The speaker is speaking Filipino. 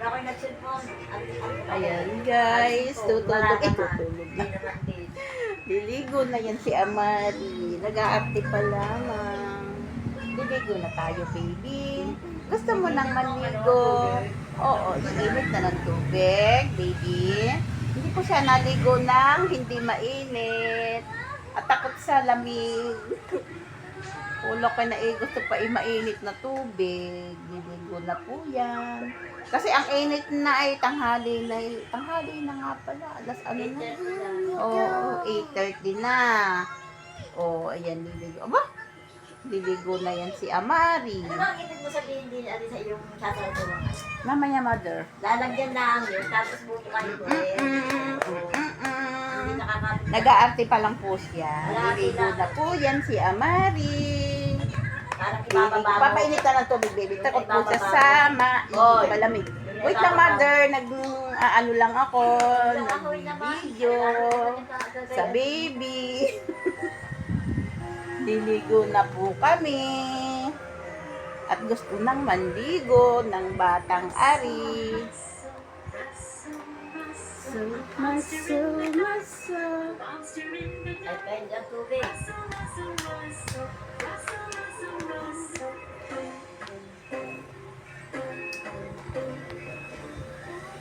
Ako'y nag-cellphone. Ayan guys, tutulog. Tutulog na. Liligo na yan si Amari. Nag-aarte pa lamang. Liligo na tayo, baby. Gusto mo nang maligo? Oo, init na ng tubig, baby. Hindi ko siya naligo ng hindi mainit. At takot sa lamig. Ulo ko na gusto pa mainit na tubig. Liligo na po yan. Kasi ang init na ay tanghali na. Tanghali na nga pala. Alas ano na? Oo, 8:30 na. Oo, ayan liligo. Aba, liligo na yan si Amari. Ano bang ibig mo sabihin din sa iyong sasalutuan? Mamaya, mother. Lalagyan lang yun, tapos bubukahin ko Nag-aarte pa lang po siya. Liligo na po yan si Amari. Parang ibababa mo. Papainit na ng tubig, baby. Takot po siya sa malamig. Wait lang, mother. Ano lang ako. Nag-video. Sa baby. Liligo na po kami. At gusto nang manligo ng batang Ari. Ay, pwede ang tubig.